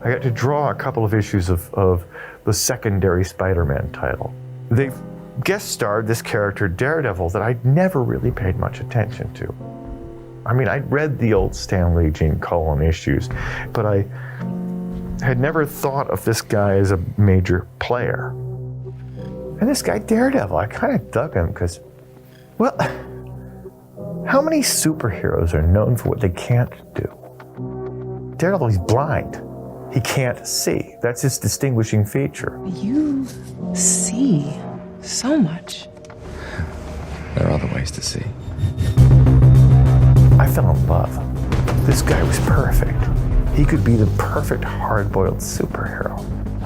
I got to draw a couple of issues of the secondary Spider-Man title. They've guest starred this character, Daredevil, that I'd never really paid much attention to. I mean, I'd read the old Stan Lee, Gene Colan issues, but I had never thought of this guy as a major player. And this guy, Daredevil, I kind of dug him because, well, how many superheroes are known for what they can't do? Daredevil, he's blind. He can't see. That's his distinguishing feature. You see so much. There are other ways to see. I fell in love. This guy was perfect. He could be the perfect hard-boiled superhero.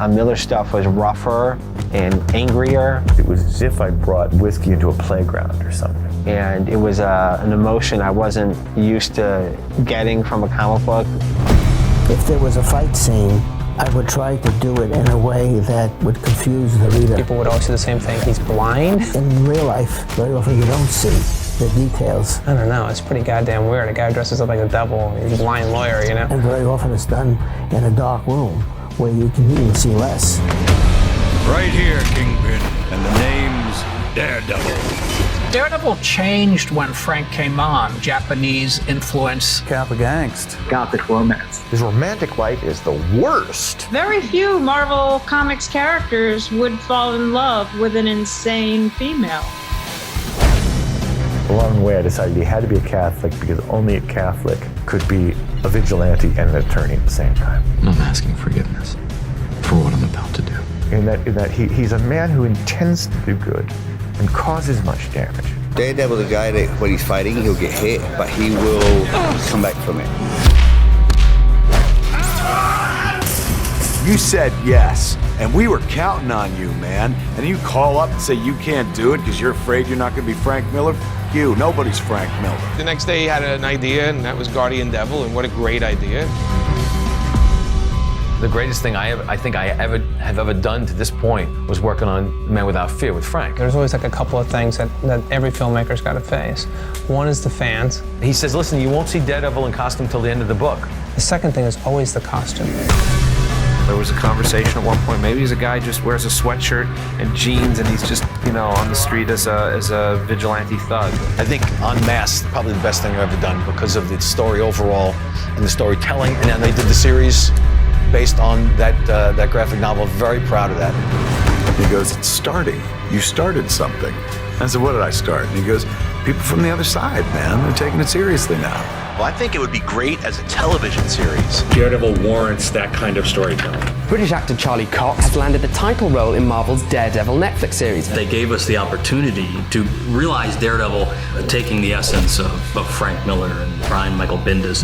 Miller's stuff was rougher and angrier. It was as if I brought whiskey into a playground or something. And it was an emotion I wasn't used to getting from a comic book. If there was a fight scene, I would try to do it in a way that would confuse the reader. People would always say the same thing, he's blind. In real life, very often you don't see the details. I don't know, it's pretty goddamn weird. A guy dresses up like a devil, he's a blind lawyer, you know? And very often it's done in a dark room where you can even see less. Right here, Kingpin, and the name's Daredevil. Daredevil changed when Frank came on. Japanese influence. Catholic angst. Gothic romance. His romantic life is the worst. Very few Marvel Comics characters would fall in love with an insane female. Along the way, I decided he had to be a Catholic because only a Catholic could be a vigilante and an attorney at the same time. I'm asking forgiveness for what I'm about to do. In that he's a man who intends to do good and causes much damage. Daredevil's a guy that when he's fighting, he'll get hit, but he will come back from it. You said yes, and we were counting on you, man. And you call up and say you can't do it because you're afraid you're not going to be Frank Miller? You, nobody's Frank Miller. The next day he had an idea, and that was Guardian Devil, and what a great idea. The greatest thing I think I have ever done to this point was working on Man Without Fear with Frank. There's always like a couple of things that every filmmaker's got to face. One is the fans. He says, listen, you won't see Daredevil in costume till the end of the book. The second thing is always the costume. There was a conversation at one point, maybe he's a guy just wears a sweatshirt and jeans and he's just, you know, on the street as a vigilante thug. I think Unmasked is probably the best thing I've ever done because of the story overall and the storytelling. And then they did the series based on that graphic novel. Very proud of that. He goes, it's starting. You started something. I said, what did I start? And he goes, people from the other side, man. They're taking it seriously now. Well, I think it would be great as a television series. Daredevil warrants that kind of storytelling. British actor Charlie Cox has landed the title role in Marvel's Daredevil Netflix series. They gave us the opportunity to realize Daredevil taking the essence of Frank Miller and Brian Michael Bendis.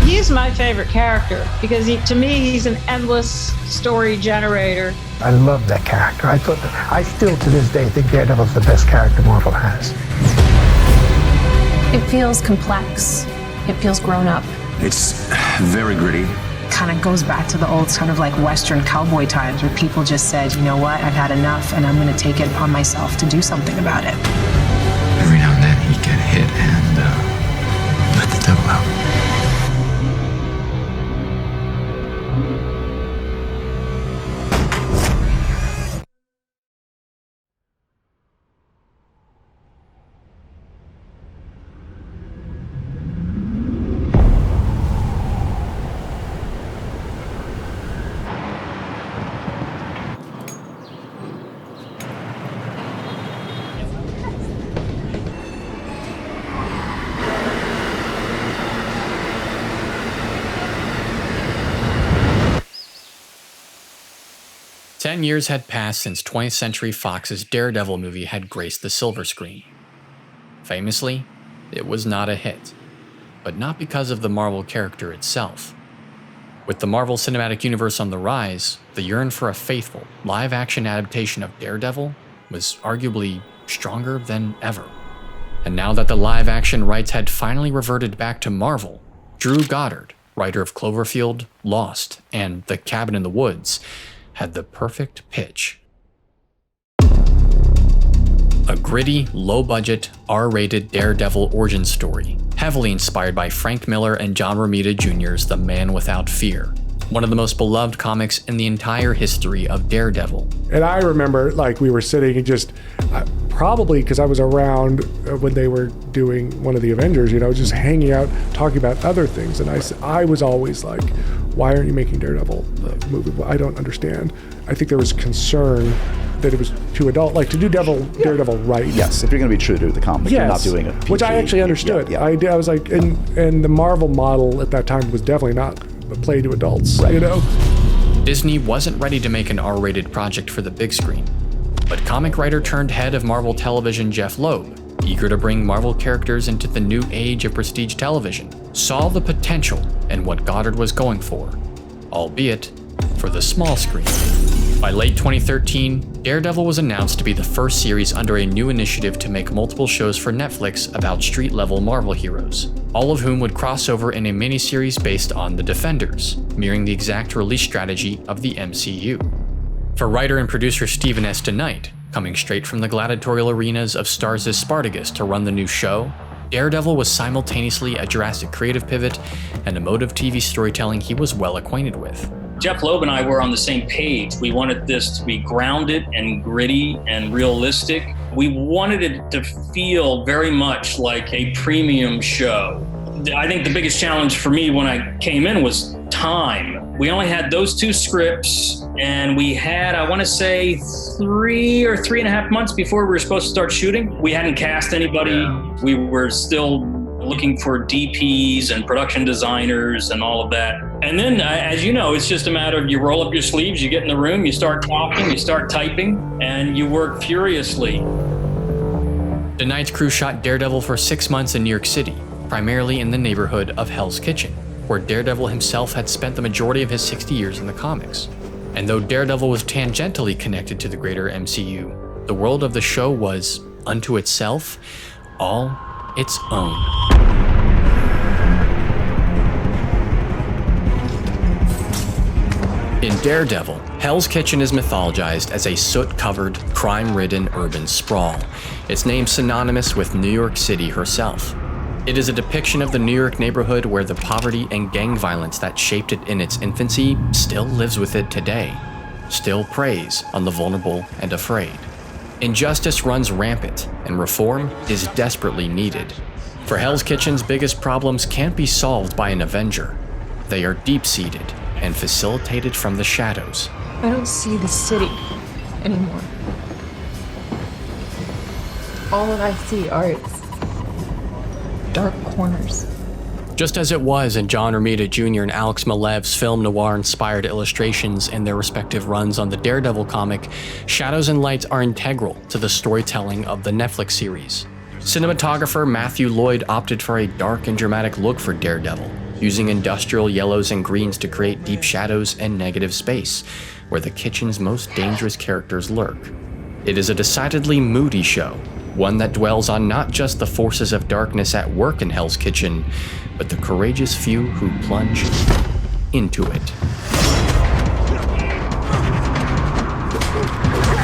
He's my favorite character because to me, he's an endless story generator. I love that character. I still to this day think Daredevil's the best character Marvel has. It feels complex. It feels grown up. It's very gritty. Kind of goes back to the old sort of like Western cowboy times where people just said, you know what, I've had enough and I'm going to take it upon myself to do something about it. Every now and then he'd get hit and let the devil out. Ten years had passed since 20th Century Fox's Daredevil movie had graced the silver screen. Famously, it was not a hit, but not because of the Marvel character itself. With the Marvel Cinematic Universe on the rise, the yearn for a faithful, live-action adaptation of Daredevil was arguably stronger than ever. And now that the live-action rights had finally reverted back to Marvel, Drew Goddard, writer of Cloverfield, Lost, and The Cabin in the Woods, had the perfect pitch. A gritty, low-budget, R-rated Daredevil origin story, heavily inspired by Frank Miller and John Romita Jr.'s The Man Without Fear, one of the most beloved comics in the entire history of Daredevil. And I remember, like, we were sitting and just, probably because I was around when they were doing one of the Avengers, just hanging out, talking about other things. And I was always like, why aren't you making Daredevil the movie? Well, I don't understand. I think there was concern that it was too adult, like to do Daredevil right. Yes, if you're going to be true to the comic, you're not doing it PG. Which I actually understood. Yeah. I was like, and the Marvel model at that time was definitely not a play to adults, Disney wasn't ready to make an R-rated project for the big screen, but comic writer turned head of Marvel Television Jeff Loeb, eager to bring Marvel characters into the new age of prestige television, saw the potential in what Goddard was going for, albeit for the small screen. By late 2013, Daredevil was announced to be the first series under a new initiative to make multiple shows for Netflix about street-level Marvel heroes, all of whom would cross over in a miniseries based on The Defenders, mirroring the exact release strategy of the MCU. For writer and producer Stephen S. DeKnight, coming straight from the gladiatorial arenas of Starz' Spartacus to run the new show, Daredevil was simultaneously a drastic creative pivot and emotive TV storytelling he was well acquainted with. Jeff Loeb and I were on the same page. We wanted this to be grounded and gritty and realistic. We wanted it to feel very much like a premium show. I think the biggest challenge for me when I came in was time. We only had those 2 scripts, and we had, I want to say, 3 or 3.5 months before we were supposed to start shooting. We hadn't cast anybody. We were still looking for DPs and production designers and all of that. And then, as you know, it's just a matter of you roll up your sleeves, you get in the room, you start talking, you start typing, and you work furiously. DeKnight's crew shot Daredevil for 6 months in New York City, primarily in the neighborhood of Hell's Kitchen, where Daredevil himself had spent the majority of his 60 years in the comics. And though Daredevil was tangentially connected to the greater MCU, the world of the show was, unto itself, all its own. In Daredevil, Hell's Kitchen is mythologized as a soot-covered, crime-ridden urban sprawl, its name synonymous with New York City herself. It is a depiction of the New York neighborhood where the poverty and gang violence that shaped it in its infancy still lives with it today, still preys on the vulnerable and afraid. Injustice runs rampant, and reform is desperately needed. For Hell's Kitchen's biggest problems can't be solved by an Avenger. They are deep-seated and facilitated from the shadows. I don't see the city anymore. All that I see are its dark corners. Just as it was in John Romita Jr. and Alex Malev's film noir-inspired illustrations in their respective runs on the Daredevil comic, shadows and lights are integral to the storytelling of the Netflix series. Cinematographer Matthew Lloyd opted for a dark and dramatic look for Daredevil, using industrial yellows and greens to create deep shadows and negative space, where the kitchen's most dangerous characters lurk. It is a decidedly moody show, one that dwells on not just the forces of darkness at work in Hell's Kitchen, but the courageous few who plunge into it.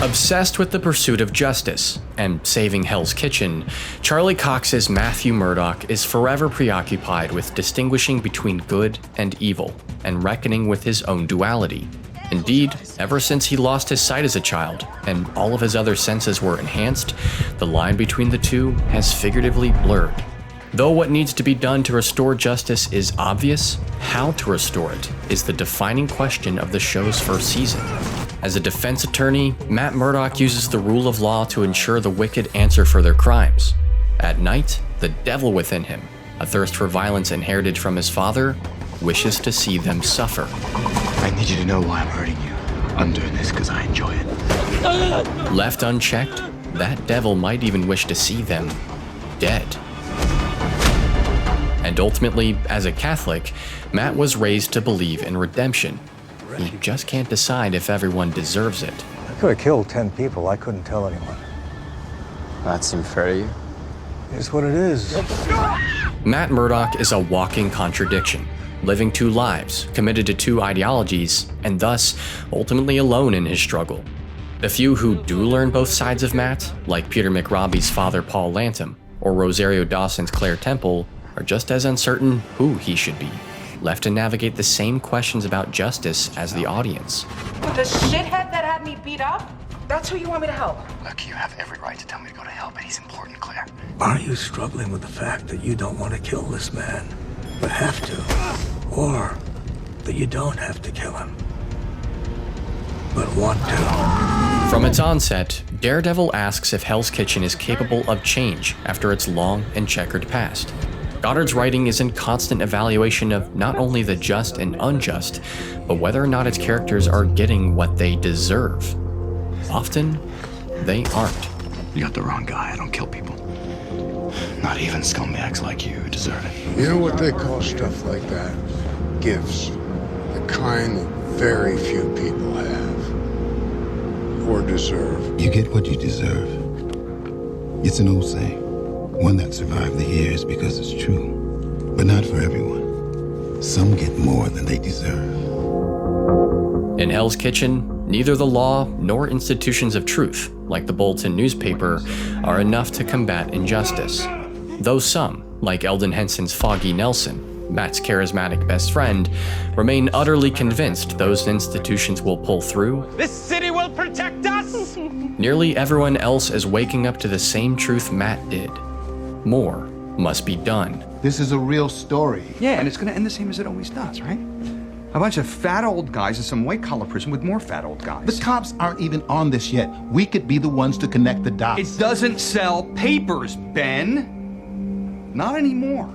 Obsessed with the pursuit of justice and saving Hell's Kitchen, Charlie Cox's Matthew Murdock is forever preoccupied with distinguishing between good and evil and reckoning with his own duality. Indeed, ever since he lost his sight as a child and all of his other senses were enhanced, the line between the two has figuratively blurred. Though what needs to be done to restore justice is obvious, how to restore it is the defining question of the show's first season. As a defense attorney, Matt Murdock uses the rule of law to ensure the wicked answer for their crimes. At night, the devil within him, a thirst for violence inherited from his father, wishes to see them suffer. I need you to know why I'm hurting you. I'm doing this because I enjoy it. Left unchecked, that devil might even wish to see them dead. And ultimately, as a Catholic, Matt was raised to believe in redemption. He just can't decide if everyone deserves it. I could have killed 10 people. I couldn't tell anyone. That seemed fair to you? It's what it is. Matt Murdock is a walking contradiction, living two lives, committed to two ideologies, and thus ultimately alone in his struggle. The few who do learn both sides of Matt, like Peter McRobbie's father Paul Lantham, or Rosario Dawson's Claire Temple, are just as uncertain who he should be, left to navigate the same questions about justice as the audience. The shithead that had me beat up? That's who you want me to help? Look, you have every right to tell me to go to hell, but he's important, Claire. Are you struggling with the fact that you don't want to kill this man, but have to? Or that you don't have to kill him, but want to? From its onset, Daredevil asks if Hell's Kitchen is capable of change after its long and checkered past. Goddard's writing is in constant evaluation of not only the just and unjust, but whether or not its characters are getting what they deserve. Often, they aren't. You got the wrong guy. I don't kill people. Not even scumbags like you who deserve it. You know what they call stuff like that? Gifts. The kind that very few people have. Or deserve. You get what you deserve. It's an old saying. One that survived the years because it's true. But not for everyone. Some get more than they deserve. In Hell's Kitchen, neither the law nor institutions of truth, like the Bolton newspaper, are enough to combat injustice. Though some, like Eldon Henson's Foggy Nelson, Matt's charismatic best friend, remain utterly convinced those institutions will pull through, this city will protect us! Nearly everyone else is waking up to the same truth Matt did. More must be done. This is a real story. Yeah, and it's gonna end the same as it always does, right? A bunch of fat old guys in some white-collar prison with more fat old guys. The cops aren't even on this yet. We could be the ones to connect the dots. It doesn't sell papers, Ben. Not anymore.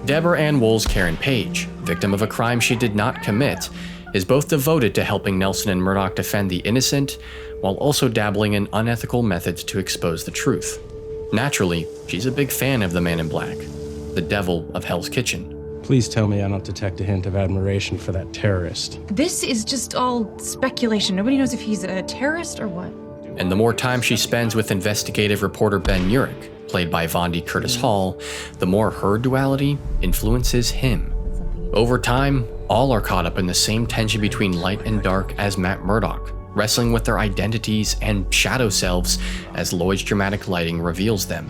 Deborah Ann Wool's Karen Page, victim of a crime she did not commit, is both devoted to helping Nelson and Murdock defend the innocent, while also dabbling in unethical methods to expose the truth. Naturally, she's a big fan of the Man in Black, the devil of Hell's Kitchen. Please tell me I don't detect a hint of admiration for that terrorist. This is just all speculation. Nobody knows if he's a terrorist or what. And the more time she spends with investigative reporter Ben Urich, played by Vondi Curtis Hall, the more her duality influences him. Over time, all are caught up in the same tension between light and dark as Matt Murdock, wrestling with their identities and shadow selves as Lloyd's dramatic lighting reveals them.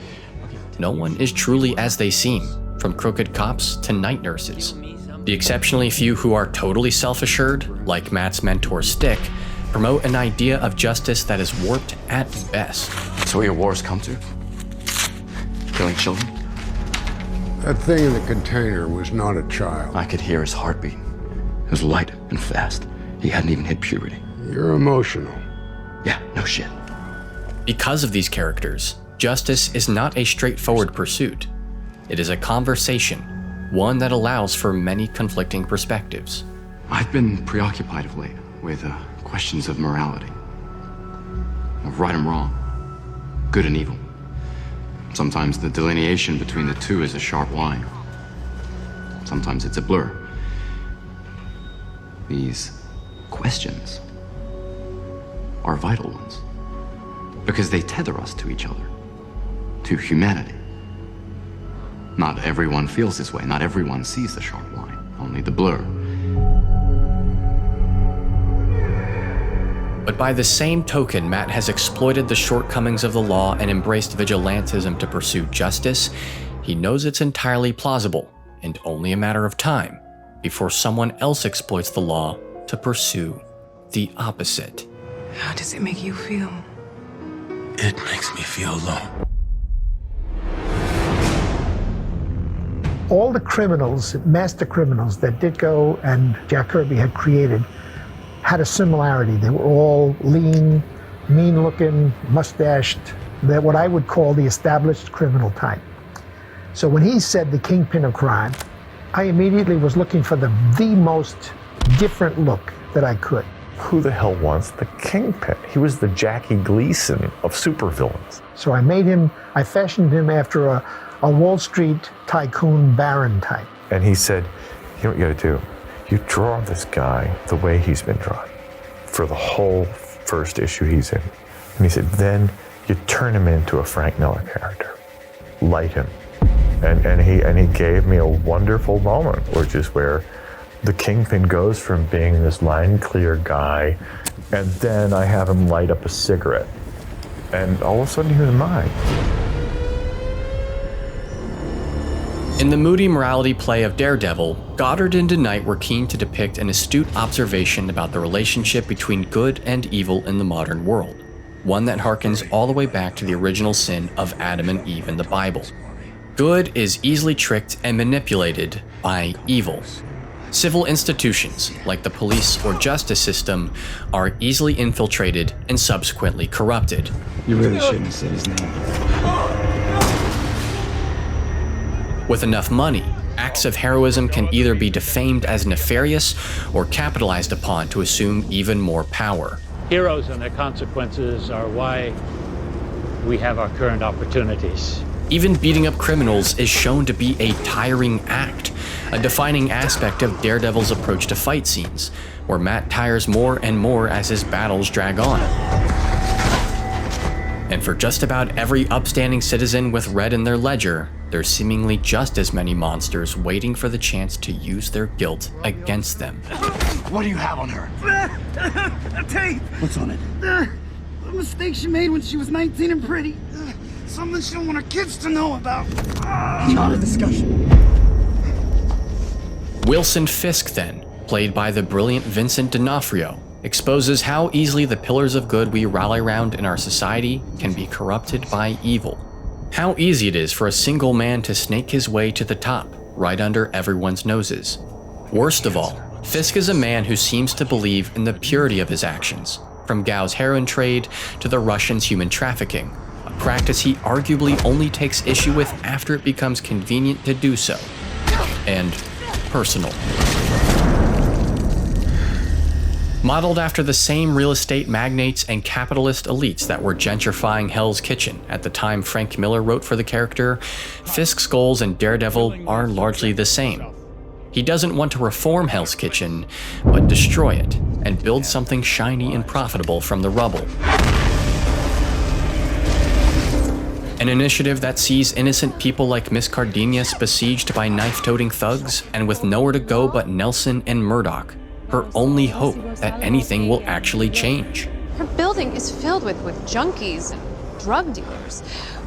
No one is truly as they seem, from crooked cops to night nurses. The exceptionally few who are totally self-assured, like Matt's mentor Stick, promote an idea of justice that is warped at best. So your wars come to? Killing children? That thing in the container was not a child. I could hear his heartbeat. It was light and fast. He hadn't even hit puberty. You're emotional. Yeah, no shit. Because of these characters, justice is not a straightforward pursuit. It is a conversation, one that allows for many conflicting perspectives. I've been preoccupied of late with questions of morality, of right and wrong, good and evil. Sometimes the delineation between the two is a sharp line. Sometimes it's a blur. These questions are vital ones because they tether us to each other, to humanity. Not everyone feels this way. Not everyone sees the sharp line, only the blur. But by the same token, Matt has exploited the shortcomings of the law and embraced vigilantism to pursue justice. He knows it's entirely plausible and only a matter of time before someone else exploits the law to pursue the opposite. How does it make you feel? It makes me feel low. All the criminals, master criminals that Ditko and Jack Kirby had created had a similarity. They were all lean, mean-looking, mustached. They're what I would call the established criminal type. So when he said the Kingpin of Crime, I immediately was looking for the most different look that I could. Who the hell wants the Kingpin? He was the Jackie Gleason of supervillains. So I fashioned him after a Wall Street tycoon baron type. And he said, you know what you gotta do? You draw this guy the way he's been drawn for the whole first issue he's in. And he said, then you turn him into a Frank Miller character. Light him. And he gave me a wonderful moment, which is where the Kingpin goes from being this line clear guy, and then I have him light up a cigarette. And all of a sudden he was mine. In the moody morality play of Daredevil, Goddard and DeKnight were keen to depict an astute observation about the relationship between good and evil in the modern world, one that harkens all the way back to the original sin of Adam and Eve in the Bible. Good is easily tricked and manipulated by evil. Civil institutions, like the police or justice system, are easily infiltrated and subsequently corrupted. You really shouldn't have said his name. With enough money, acts of heroism can either be defamed as nefarious or capitalized upon to assume even more power. Heroes and their consequences are why we have our current opportunities. Even beating up criminals is shown to be a tiring act, a defining aspect of Daredevil's approach to fight scenes, where Matt tires more and more as his battles drag on. And for just about every upstanding citizen with red in their ledger, there's seemingly just as many monsters waiting for the chance to use their guilt against them. What do you have on her? A tape. What's on it? A mistake she made when she was 19 and pretty. Something she don't want her kids to know about. Not a discussion. Wilson Fisk, then, played by the brilliant Vincent D'Onofrio, exposes how easily the pillars of good we rally around in our society can be corrupted by evil. How easy it is for a single man to snake his way to the top, right under everyone's noses. Worst of all, Fisk is a man who seems to believe in the purity of his actions, from Gao's heroin trade to the Russians' human trafficking, a practice he arguably only takes issue with after it becomes convenient to do so, and personal. Modeled after the same real estate magnates and capitalist elites that were gentrifying Hell's Kitchen at the time Frank Miller wrote for the character, Fisk's goals in Daredevil are largely the same. He doesn't want to reform Hell's Kitchen, but destroy it and build something shiny and profitable from the rubble. An initiative that sees innocent people like Miss Cardenas besieged by knife-toting thugs and with nowhere to go but Nelson and Murdock, her only hope that anything will actually change. Her building is filled with junkies and drug dealers.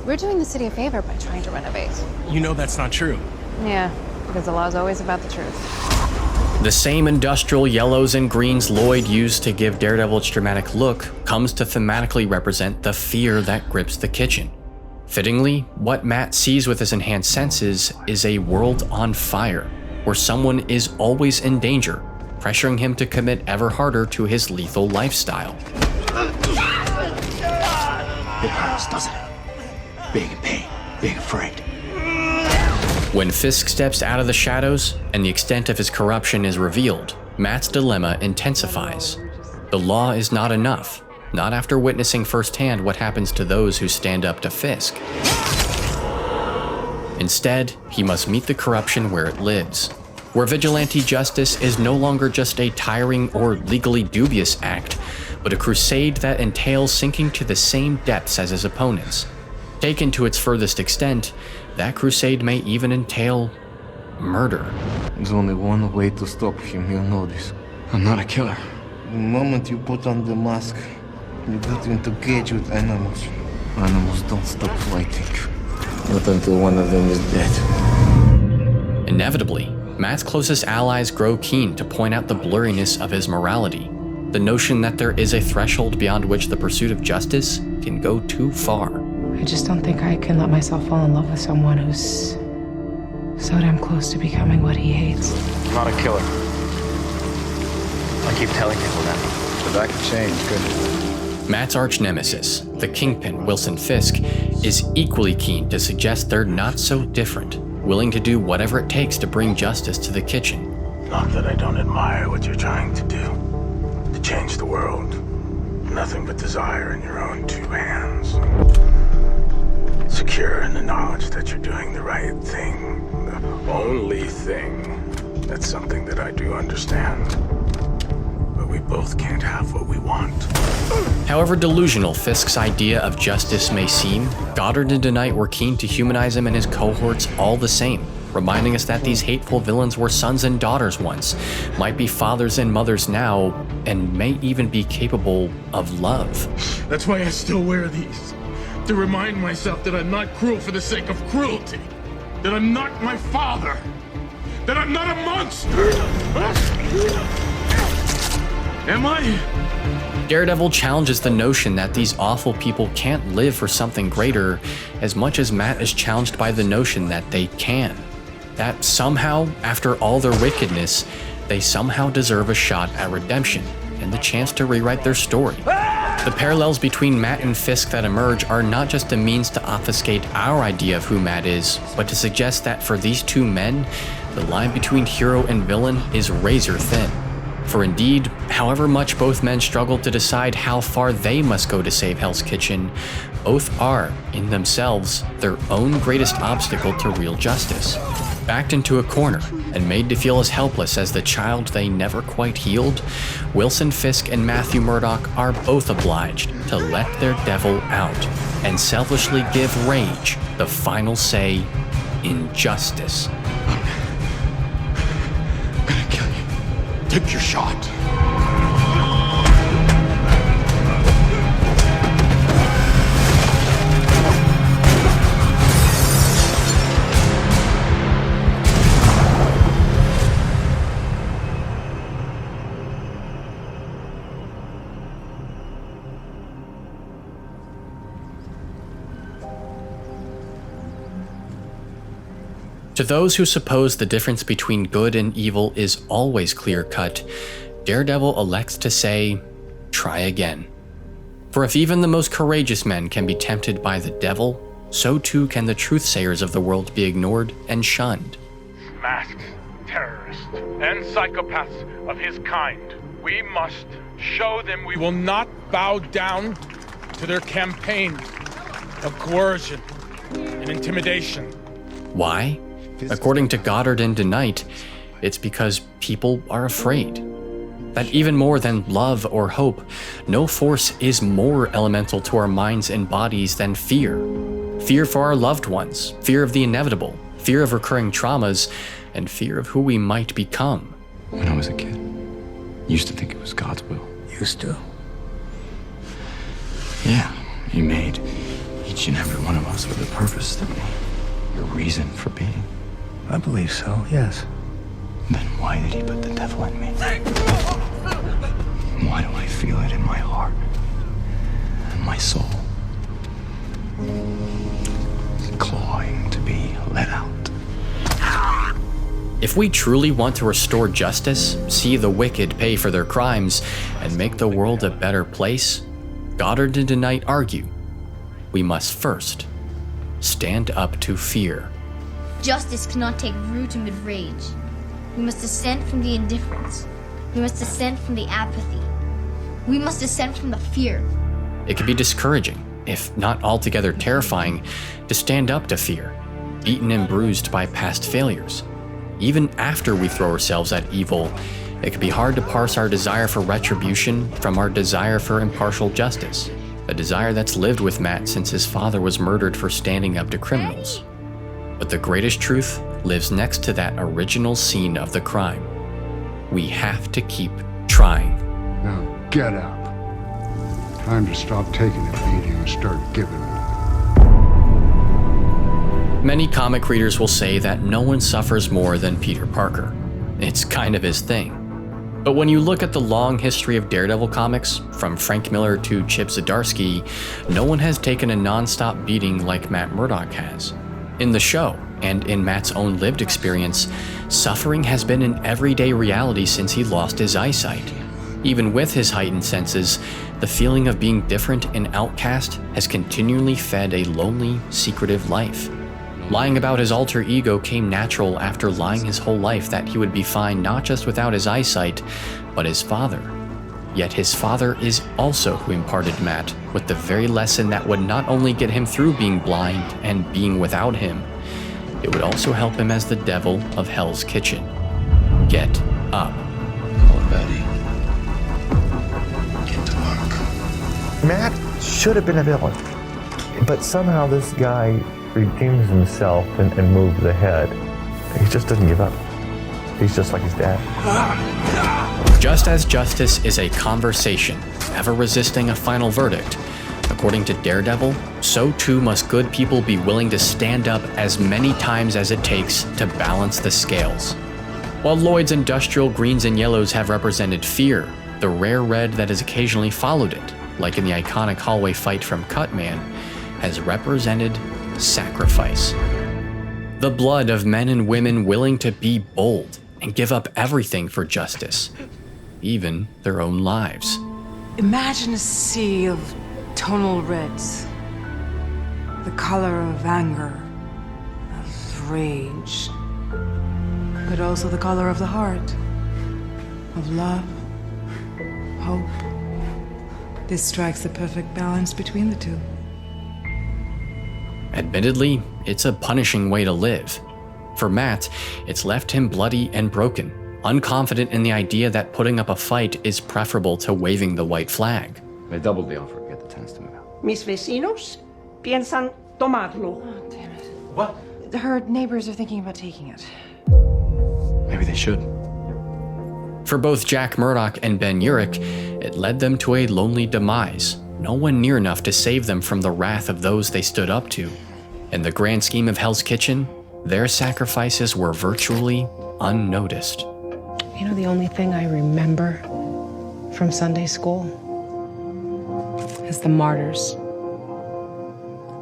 We're doing the city a favor by trying to renovate. You know that's not true. Yeah, because the law is always about the truth. The same industrial yellows and greens Lloyd used to give Daredevil its dramatic look comes to thematically represent the fear that grips the kitchen. Fittingly, what Matt sees with his enhanced senses is a world on fire, where someone is always in danger, pressuring him to commit ever harder to his lethal lifestyle. It hurts, doesn't it? Being in pain, being afraid. When Fisk steps out of the shadows and the extent of his corruption is revealed, Matt's dilemma intensifies. The law is not enough, not after witnessing firsthand what happens to those who stand up to Fisk. Instead, he must meet the corruption where it lives, where vigilante justice is no longer just a tiring or legally dubious act, but a crusade that entails sinking to the same depths as his opponents. Taken to its furthest extent, that crusade may even entail murder. There's only one way to stop him, you know this. I'm not a killer. The moment you put on the mask, you get into cage with animals. Animals don't stop fighting. Not until one of them is dead. Inevitably, Matt's closest allies grow keen to point out the blurriness of his morality, the notion that there is a threshold beyond which the pursuit of justice can go too far. I just don't think I can let myself fall in love with someone who's so damn close to becoming what he hates. I'm not a killer. I keep telling people that. But that could change, couldn't it? Matt's arch-nemesis, the Kingpin, Wilson Fisk, is equally keen to suggest they're not so different, willing to do whatever it takes to bring justice to the kitchen. Not that I don't admire what you're trying to do, to change the world. Nothing but desire in your own two hands. Secure in the knowledge that you're doing the right thing, the only thing. That's something that I do understand. But we both can't have what we want. However delusional Fisk's idea of justice may seem, Goddard and DeKnight were keen to humanize him and his cohorts all the same, reminding us that these hateful villains were sons and daughters once, might be fathers and mothers now, and may even be capable of love. That's why I still wear these. To remind myself that I'm not cruel for the sake of cruelty. that I'm not my father, that I'm not a monster. Am I? Daredevil challenges the notion that these awful people can't live for something greater as much as Matt is challenged by the notion that they can. That somehow, after all their wickedness, they somehow deserve a shot at redemption and the chance to rewrite their story. The parallels between Matt and Fisk that emerge are not just a means to obfuscate our idea of who Matt is, but to suggest that for these two men, the line between hero and villain is razor thin. For indeed, however much both men struggle to decide how far they must go to save Hell's Kitchen, both are, in themselves, their own greatest obstacle to real justice. Backed into a corner and made to feel as helpless as the child they never quite healed, Wilson Fisk and Matthew Murdock are both obliged to let their devil out and selfishly give rage the final say in justice. I'm gonna kill you. Take your shot. To those who suppose the difference between good and evil is always clear-cut, Daredevil elects to say, try again. For if even the most courageous men can be tempted by the devil, so too can the truth-sayers of the world be ignored and shunned. Masked terrorists and psychopaths of his kind. We must show them we will not bow down to their campaign of coercion and intimidation. Why? According to Goddard and DeKnight, it's because people are afraid. That even more than love or hope, no force is more elemental to our minds and bodies than fear. Fear for our loved ones, fear of the inevitable, fear of recurring traumas, and fear of who we might become. When I was a kid, I used to think it was God's will. Used to? Yeah, he made each and every one of us with a purpose, didn't he? A reason for being. I believe so, yes. Then why did he put the devil in me? Why do I feel it in my heart and my soul? It's clawing to be let out. If we truly want to restore justice, see the wicked pay for their crimes, and make the world a better place, Goddard and DeKnight argue, we must first stand up to fear. Justice cannot take root amid rage. We must dissent from the indifference. We must dissent from the apathy. We must dissent from the fear. It can be discouraging, if not altogether terrifying, to stand up to fear, beaten and bruised by past failures. Even after we throw ourselves at evil, it can be hard to parse our desire for retribution from our desire for impartial justice, a desire that's lived with Matt since his father was murdered for standing up to criminals. But the greatest truth lives next to that original scene of the crime. We have to keep trying. Now get up. Time to stop taking a beating and start giving. Many comic readers will say that no one suffers more than Peter Parker. It's kind of his thing. But when you look at the long history of Daredevil comics, from Frank Miller to Chip Zdarsky, no one has taken a non-stop beating like Matt Murdock has. In the show, and in Matt's own lived experience, suffering has been an everyday reality since he lost his eyesight. Even with his heightened senses, the feeling of being different and outcast has continually fed a lonely, secretive life. Lying about his alter ego came natural after lying his whole life that he would be fine not just without his eyesight, but his father. Yet his father is also who imparted Matt with the very lesson that would not only get him through being blind and being without him, it would also help him as the devil of Hell's Kitchen. Get up. Already. Get to work. Matt should have been a villain, but somehow this guy redeems himself and moves ahead. He just doesn't give up. He's just like his dad. Just as justice is a conversation, ever resisting a final verdict, According to Daredevil, so too must good people be willing to stand up as many times as it takes to balance the scales. While Lloyd's industrial greens and yellows have represented fear, the rare red that has occasionally followed it, like in the iconic hallway fight from Cutman, has represented sacrifice. The blood of men and women willing to be bold and give up everything for justice, even their own lives. Imagine a sea of tonal reds, the color of anger, of rage, but also the color of the heart, of love, hope. This strikes the perfect balance between the two. Admittedly, it's a punishing way to live. For Matt, it's left him bloody and broken, unconfident in the idea that putting up a fight is preferable to waving the white flag. They doubled the offer to get the tenants to move out. Mis vecinos piensan tomarlo. Oh, damn it. What? Her neighbors are thinking about taking it. Maybe they should. For both Jack Murdock and Ben Urich, it led them to a lonely demise, no one near enough to save them from the wrath of those they stood up to. In the grand scheme of Hell's Kitchen, their sacrifices were virtually unnoticed. You know, the only thing I remember from Sunday school is the martyrs,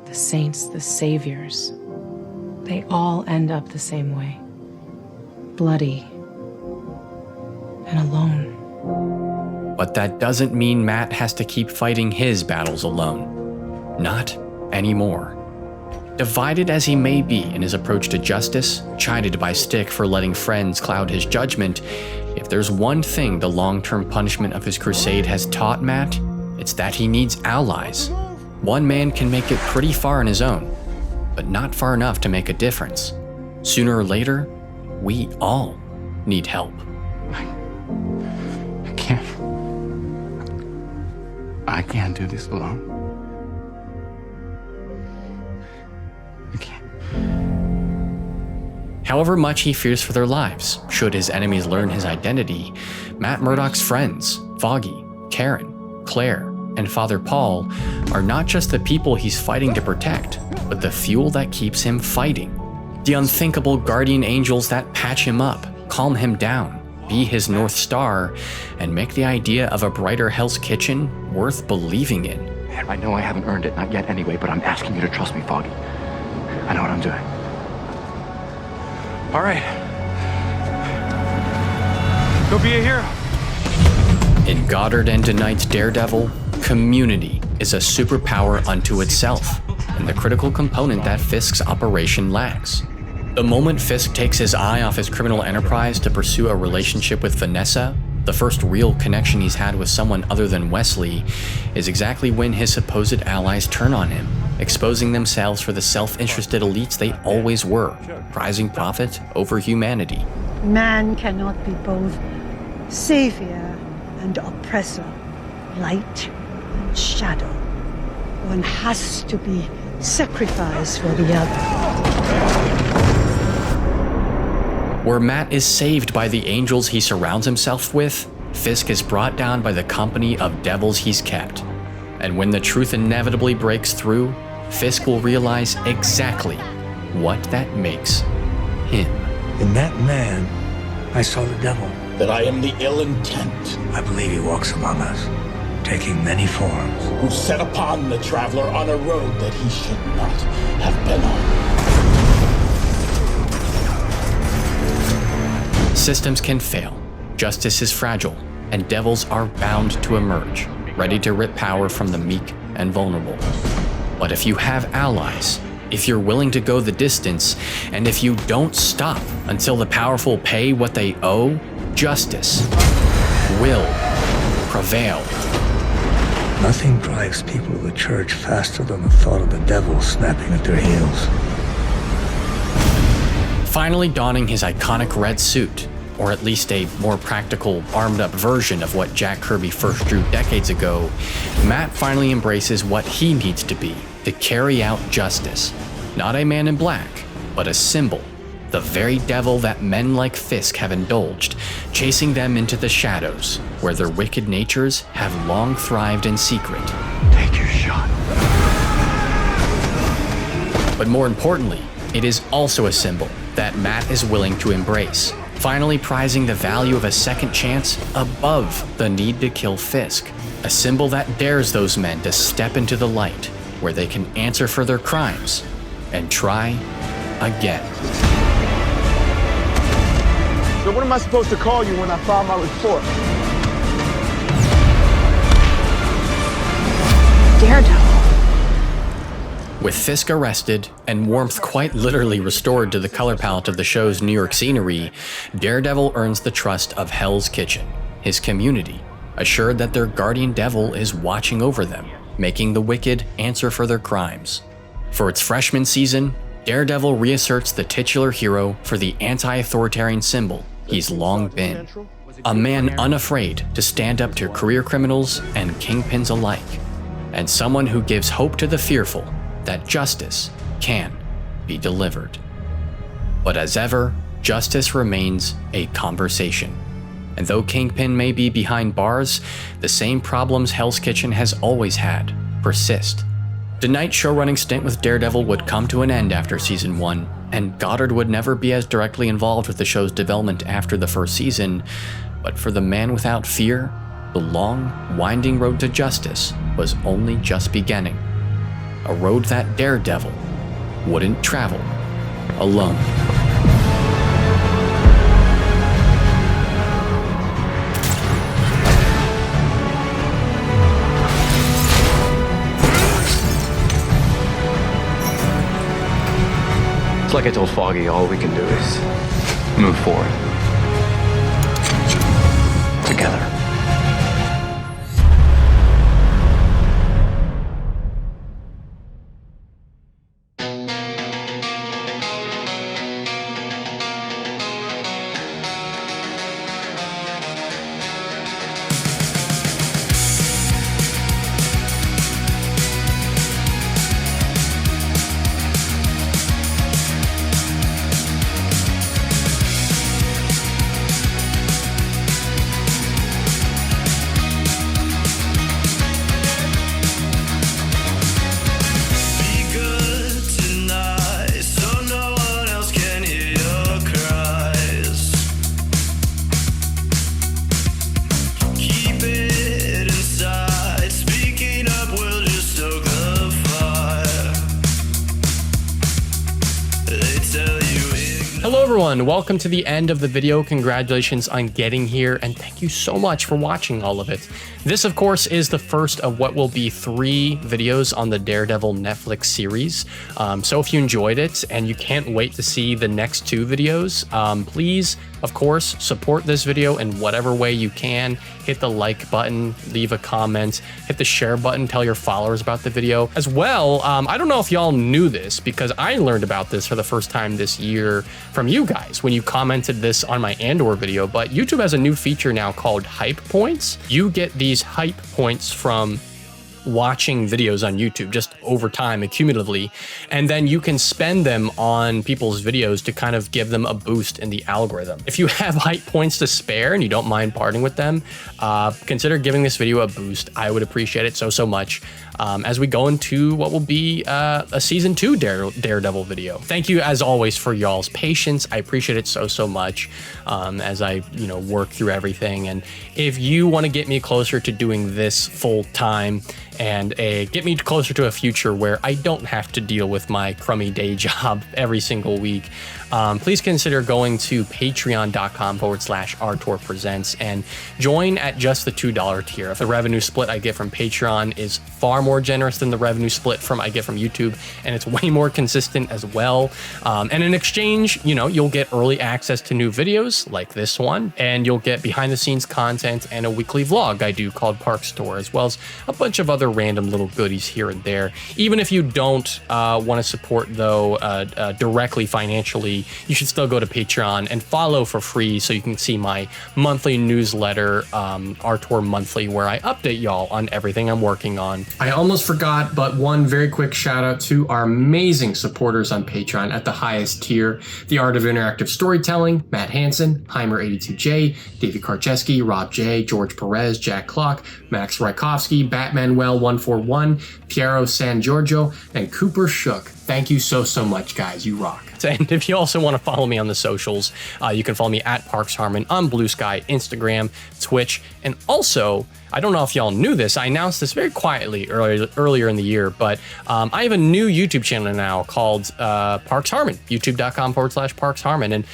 the saints, the saviors. They all end up the same way. Bloody and alone. But that doesn't mean Matt has to keep fighting his battles alone. Not anymore. Divided as he may be in his approach to justice, chided by Stick for letting friends cloud his judgment, if there's one thing the long-term punishment of his crusade has taught Matt, it's that he needs allies. One man can make it pretty far on his own, but not far enough to make a difference. Sooner or later, we all need help. I can't do this alone. I can't. However much he fears for their lives, should his enemies learn his identity, Matt Murdock's friends, Foggy, Karen, Claire, and Father Paul, are not just the people he's fighting to protect, but the fuel that keeps him fighting. The unthinkable guardian angels that patch him up, calm him down, be his North Star, and make the idea of a brighter Hell's Kitchen worth believing in. I know I haven't earned it, not yet anyway, but I'm asking you to trust me, Foggy. I know what I'm doing. All right. Go be a hero. In Goddard and DeKnight's Daredevil, community is a superpower unto itself, and the critical component that Fisk's operation lacks. The moment Fisk takes his eye off his criminal enterprise to pursue a relationship with Vanessa, the first real connection he's had with someone other than Wesley, is exactly when his supposed allies turn on him, exposing themselves for the self-interested elites they always were, prizing profit over humanity. Man cannot be both savior and oppressor, light and shadow. One has to be sacrificed for the other. Where Matt is saved by the angels he surrounds himself with, Fisk is brought down by the company of devils he's kept. And when the truth inevitably breaks through, Fisk will realize exactly what that makes him. In that man, I saw the devil. That I am the ill intent. I believe he walks among us, taking many forms. Who set upon the traveler on a road that he should not have been on. Systems can fail, justice is fragile, and devils are bound to emerge, ready to rip power from the meek and vulnerable. But if you have allies, if you're willing to go the distance, and if you don't stop until the powerful pay what they owe, justice will prevail. Nothing drives people to the church faster than the thought of the devil snapping at their heels. Finally donning his iconic red suit, or at least a more practical, armed-up version of what Jack Kirby first drew decades ago, Matt finally embraces what he needs to be to carry out justice. Not a man in black, but a symbol, the very devil that men like Fisk have indulged, chasing them into the shadows, where their wicked natures have long thrived in secret. Take your shot. But more importantly, it is also a symbol that Matt is willing to embrace, finally prizing the value of a second chance above the need to kill Fisk. A symbol that dares those men to step into the light, where they can answer for their crimes and try again. So what am I supposed to call you when I file my report? Daredevil. With Fisk arrested and warmth quite literally restored to the color palette of the show's New York scenery, Daredevil earns the trust of Hell's Kitchen, his community, assured that their guardian devil is watching over them, making the wicked answer for their crimes. For its freshman season, Daredevil reasserts the titular hero for the anti-authoritarian symbol he's long been, a man unafraid to stand up to career criminals and kingpins alike, and someone who gives hope to the fearful that justice can be delivered. But as ever, justice remains a conversation. And though Kingpin may be behind bars, the same problems Hell's Kitchen has always had persist. DeKnight's showrunning stint with Daredevil would come to an end after season 1, and Goddard would never be as directly involved with the show's development after the first season. But for the man without fear, the long, winding road to justice was only just beginning. A road that Daredevil wouldn't travel alone. It's like I told Foggy, all we can do is move forward. Together. Hello everyone, welcome to the end of the video. Congratulations on getting here, and thank you so much for watching all of it. This, of course, is the first of what will be 3 videos on the Daredevil Netflix series. So if you enjoyed it and you can't wait to see the next 2 videos, please, of course, support this video in whatever way you can. Hit the like button, leave a comment, hit the share button, tell your followers about the video. As well, I don't know if y'all knew this, because I learned about this for the first time this year from you guys when you commented this on my Andor video, but YouTube has a new feature now called hype points. You get these hype points from watching videos on YouTube just over time accumulatively, and then you can spend them on people's videos to kind of give them a boost in the algorithm. If you have hype points to spare and you don't mind parting with them, consider giving this video a boost. I would appreciate it so much as we go into what will be a season 2 Daredevil video. Thank you as always for y'all's patience. I appreciate it so much as I work through everything. And if you want to get me closer to doing this full time and get me closer to a future where I don't have to deal with my crummy day job every single week, please consider going to patreon.com/RTORpresents and join at just the $2 tier. The revenue split I get from Patreon is far more generous than the revenue split I get from YouTube, and it's way more consistent as well. And in exchange, you'll get early access to new videos like this one, and you'll get behind the scenes content and a weekly vlog I do called Park Store, as well as a bunch of other random little goodies here and there. Even if you don't want to support though directly financially, you should still go to Patreon and follow for free so you can see my monthly newsletter, RTOR Monthly, where I update y'all on everything I'm working on. I almost forgot, but one very quick shout out to our amazing supporters on Patreon at the highest tier: The Art of Interactive Storytelling, Matt Hansen, Heimer82J, David Karcheski, Rob J, George Perez, Jack Clock, Max Rykovsky, Batmanuel, L141, Piero San Giorgio, and Cooper Shook. Thank you so much, guys. You rock. And if you also want to follow me on the socials, you can follow me at Parks Harmon on Blue Sky, Instagram, Twitch, and also, I don't know if y'all knew this, I announced this very quietly earlier in the year, but I have a new YouTube channel now called Parks Harmon, youtube.com/Parks Harmon, and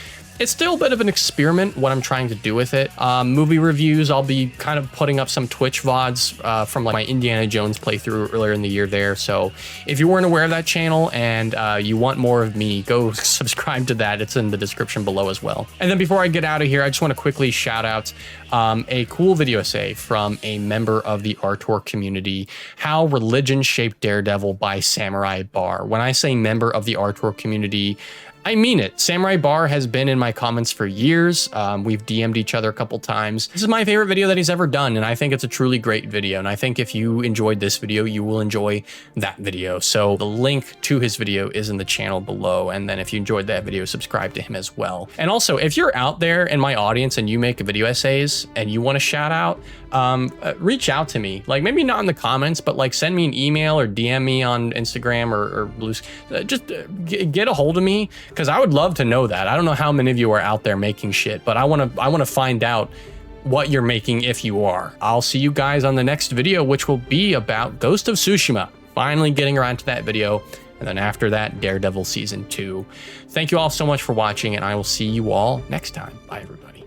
it's still a bit of an experiment what I'm trying to do with it. Movie reviews, I'll be kind of putting up some Twitch VODs from like my Indiana Jones playthrough earlier in the year there. So if you weren't aware of that channel and you want more of me, go subscribe to that. It's in the description below as well. And then before I get out of here, I just want to quickly shout out a cool video essay from a member of the Artor community, How Religion Shaped Daredevil by Samurai Bar. When I say member of the Artor community, I mean it. Samurai Bar has been in my comments for years. We've DM'd each other a couple times. This is my favorite video that he's ever done, and I think it's a truly great video. And I think if you enjoyed this video, you will enjoy that video. So the link to his video is in the channel below. And then if you enjoyed that video, subscribe to him as well. And also, if you're out there in my audience and you make video essays and you want a shout out, reach out to me. Like maybe not in the comments, but like send me an email or DM me on Instagram or Blue. Just get a hold of me, because I would love to know that. I don't know how many of you are out there making shit, but I want to find out what you're making if you are. I'll see you guys on the next video, which will be about Ghost of Tsushima. Finally getting around to that video. And then after that, Daredevil Season 2. Thank you all so much for watching, and I will see you all next time. Bye, everybody.